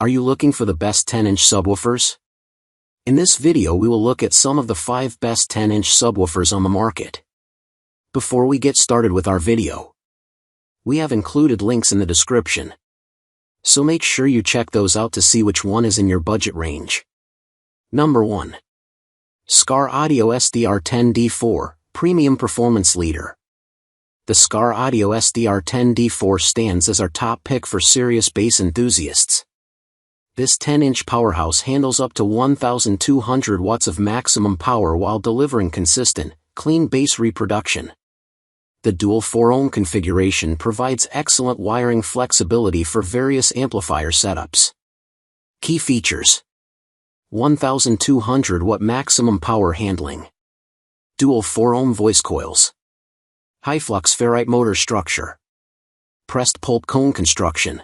Are you looking for the best 10-inch subwoofers? In this video we will look at some of the 5 best 10-inch subwoofers on the market. Before we get started with our video, we have included links in the description, so make sure you check those out to see which one is in your budget range. Number 1. Skar Audio SDR10D4, Premium Performance Leader. The Skar Audio SDR10D4 stands as our top pick for serious bass enthusiasts. This 10-inch powerhouse handles up to 1,200 watts of maximum power while delivering consistent, clean bass reproduction. The dual 4-ohm configuration provides excellent wiring flexibility for various amplifier setups. Key features: 1,200 watt maximum power handling, dual 4-ohm voice coils, high flux ferrite motor structure, pressed pulp cone construction,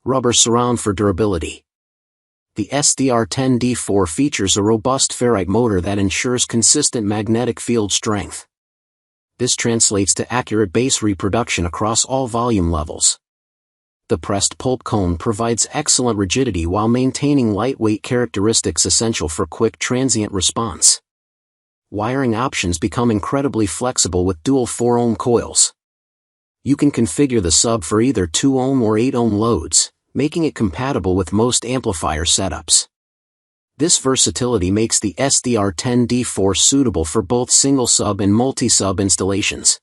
rubber surround for durability. The SDR10D4 features a robust ferrite motor that ensures consistent magnetic field strength. This translates to accurate bass reproduction across all volume levels. The pressed pulp cone provides excellent rigidity while maintaining lightweight characteristics essential for quick transient response. Wiring options become incredibly flexible with dual 4-ohm coils. You can configure the sub for either 2-ohm or 8-ohm loads, making it compatible with most amplifier setups. This versatility makes the SDR10D4 suitable for both single-sub and multi-sub installations.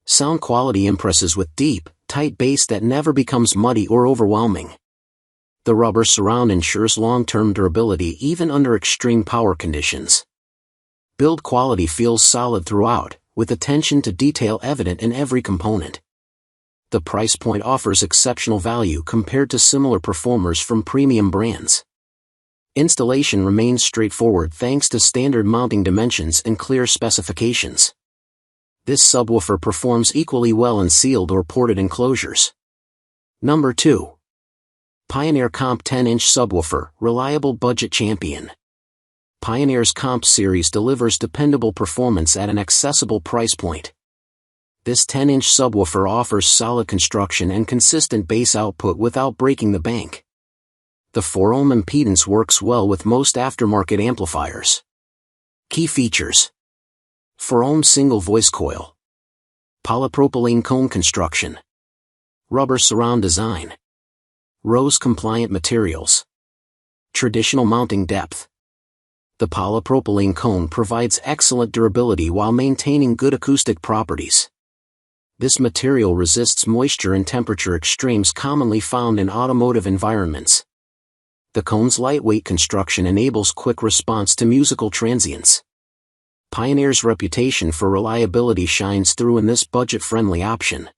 Sound quality impresses with deep, tight bass that never becomes muddy or overwhelming. The rubber surround ensures long-term durability even under extreme power conditions. Build quality feels solid throughout, with attention to detail evident in every component. The price point offers exceptional value compared to similar performers from premium brands. Installation remains straightforward thanks to standard mounting dimensions and clear specifications. This subwoofer performs equally well in sealed or ported enclosures. Number 2. Pioneer Comp 10-inch Subwoofer, Reliable Budget Champion. Pioneer's Comp series delivers dependable performance at an accessible price point. This 10-inch subwoofer offers solid construction and consistent bass output without breaking the bank. The 4-ohm impedance works well with most aftermarket amplifiers. Key features: 4-ohm single voice coil, polypropylene cone construction, rubber surround design, RoHS-compliant materials, traditional mounting depth. The polypropylene cone provides excellent durability while maintaining good acoustic properties. This material resists moisture and temperature extremes commonly found in automotive environments. The cone's lightweight construction enables quick response to musical transients. Pioneer's reputation for reliability shines through in this budget-friendly option.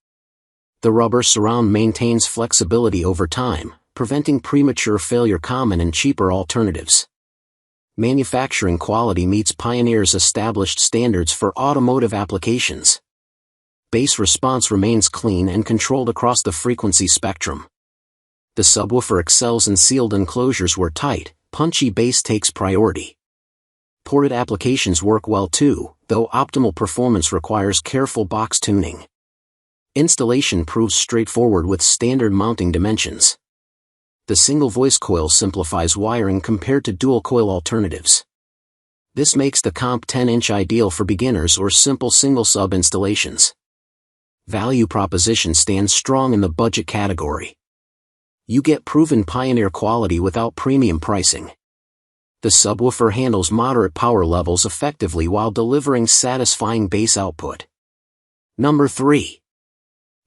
The rubber surround maintains flexibility over time, preventing premature failure common in cheaper alternatives. Manufacturing quality meets Pioneer's established standards for automotive applications. Bass response remains clean and controlled across the frequency spectrum. The subwoofer excels in sealed enclosures where tight, punchy bass takes priority. Ported applications work well too, though optimal performance requires careful box tuning. Installation proves straightforward with standard mounting dimensions. The single voice coil simplifies wiring compared to dual coil alternatives. This makes the Comp 10-inch ideal for beginners or simple single-sub installations. Value proposition stands strong in the budget category. You get proven Pioneer quality without premium pricing. The subwoofer handles moderate power levels effectively while delivering satisfying bass output. Number 3.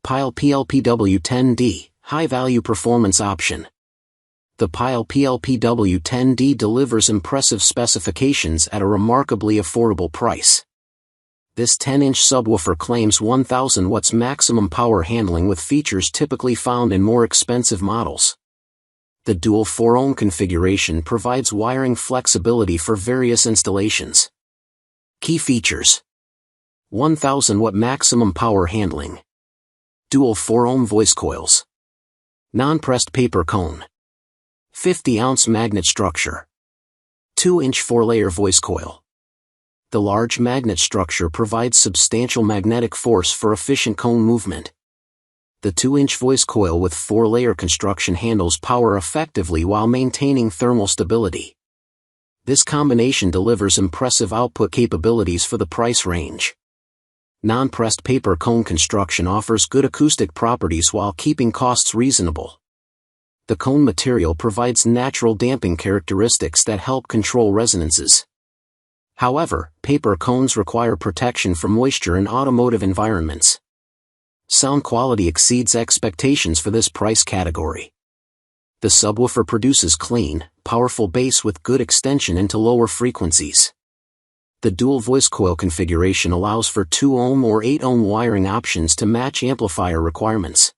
Pyle PLPW10D, High-Value Performance Option. The Pyle PLPW10D delivers impressive specifications at a remarkably affordable price. This 10-inch subwoofer claims 1,000 watts maximum power handling with features typically found in more expensive models. The dual 4-ohm configuration provides wiring flexibility for various installations. Key features: 1,000 watt maximum power handling, dual 4-ohm voice coils, non-pressed paper cone, 50-ounce magnet structure, 2-inch 4-layer voice coil. The large magnet structure provides substantial magnetic force for efficient cone movement. The 2-inch voice coil with 4-layer construction handles power effectively while maintaining thermal stability. This combination delivers impressive output capabilities for the price range. Non-pressed paper cone construction offers good acoustic properties while keeping costs reasonable. The cone material provides natural damping characteristics that help control resonances. However, paper cones require protection from moisture in automotive environments. Sound quality exceeds expectations for this price category. The subwoofer produces clean, powerful bass with good extension into lower frequencies. The dual voice coil configuration allows for 2 ohm or 8 ohm wiring options to match amplifier requirements.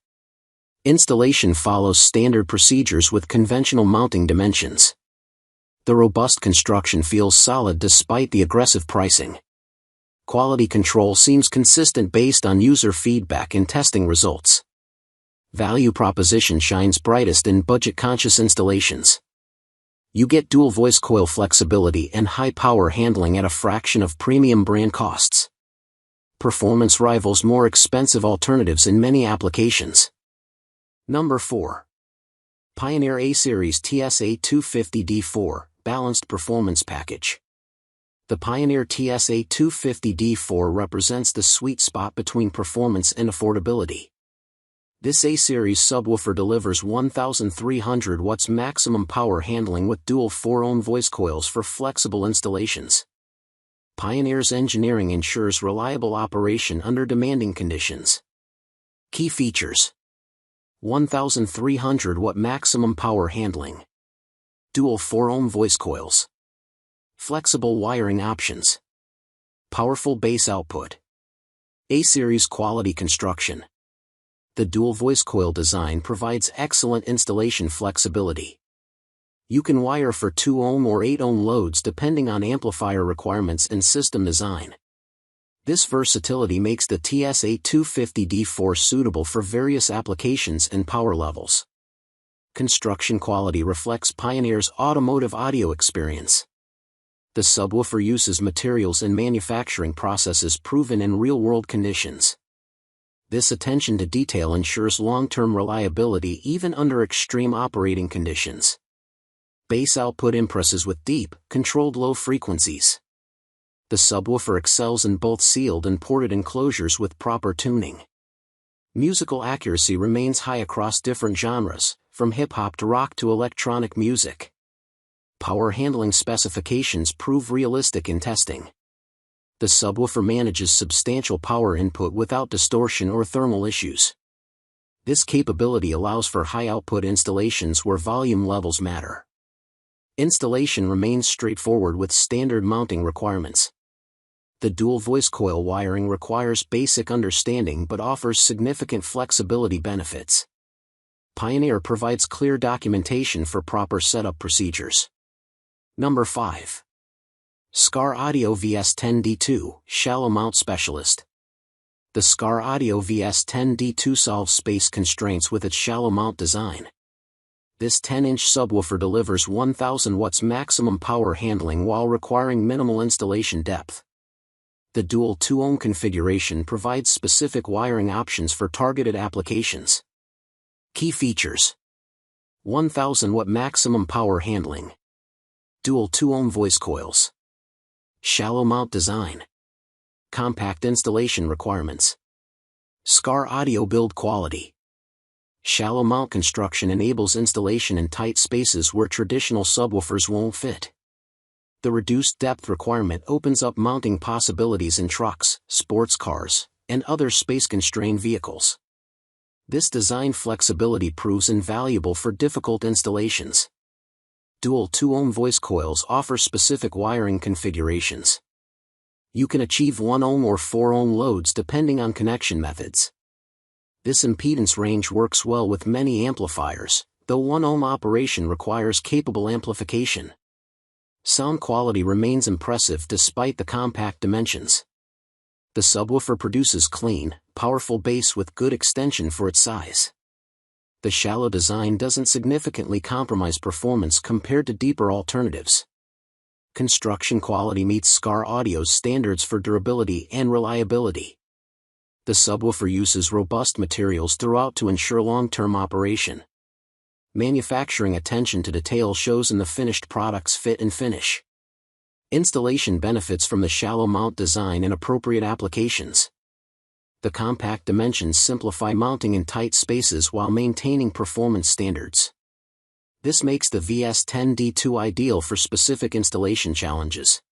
Installation follows standard procedures with conventional mounting dimensions. The robust construction feels solid despite the aggressive pricing. Quality control seems consistent based on user feedback and testing results. Value proposition shines brightest in budget-conscious installations. You get dual voice coil flexibility and high power handling at a fraction of premium brand costs. Performance rivals more expensive alternatives in many applications. Number 4. Pioneer A-Series TSA250D4 Balanced Performance Package. The Pioneer TSA250D4 represents the sweet spot between performance and affordability. This A-Series subwoofer delivers 1,300 watts maximum power handling with dual 4-ohm voice coils for flexible installations. Pioneer's engineering ensures reliable operation under demanding conditions. Key features: 1,300 watt maximum power handling. Dual 4-ohm voice coils. Flexible wiring options. Powerful bass output. A-Series quality construction. The dual voice coil design provides excellent installation flexibility. You can wire for 2 ohm or 8 ohm loads depending on amplifier requirements and system design. This versatility makes the TSA250D4 suitable for various applications and power levels. Construction quality reflects Pioneer's automotive audio experience. The subwoofer uses materials and manufacturing processes proven in real-world conditions. This attention to detail ensures long-term reliability even under extreme operating conditions. Bass output impresses with deep, controlled low frequencies. The subwoofer excels in both sealed and ported enclosures with proper tuning. Musical accuracy remains high across different genres, from hip-hop to rock to electronic music. Power handling specifications prove realistic in testing. The subwoofer manages substantial power input without distortion or thermal issues. This capability allows for high-output installations where volume levels matter. Installation remains straightforward with standard mounting requirements. The dual voice coil wiring requires basic understanding but offers significant flexibility benefits. Pioneer provides clear documentation for proper setup procedures. Number 5. Skar Audio VS10D2 Shallow Mount Specialist. The Skar Audio VS10D2 solves space constraints with its shallow mount design. This 10-inch subwoofer delivers 1,000 watts maximum power handling while requiring minimal installation depth. The dual 2-ohm configuration provides specific wiring options for targeted applications. Key features: 1,000 watt maximum power handling. Dual 2-ohm voice coils. Shallow mount design. Compact installation requirements. Skar Audio build quality. Shallow mount construction enables installation in tight spaces where traditional subwoofers won't fit. The reduced depth requirement opens up mounting possibilities in trucks, sports cars, and other space-constrained vehicles. This design flexibility proves invaluable for difficult installations. Dual 2-ohm voice coils offer specific wiring configurations. You can achieve 1 ohm or 4 ohm loads depending on connection methods. This impedance range works well with many amplifiers, though 1 ohm operation requires capable amplification. Sound quality remains impressive despite the compact dimensions. The subwoofer produces clean, powerful bass with good extension for its size. The shallow design doesn't significantly compromise performance compared to deeper alternatives. Construction quality meets Skar Audio's standards for durability and reliability. The subwoofer uses robust materials throughout to ensure long-term operation. Manufacturing attention to detail shows in the finished product's fit and finish. Installation benefits from the shallow mount design and appropriate applications. The compact dimensions simplify mounting in tight spaces while maintaining performance standards. This makes the VS10D2 ideal for specific installation challenges.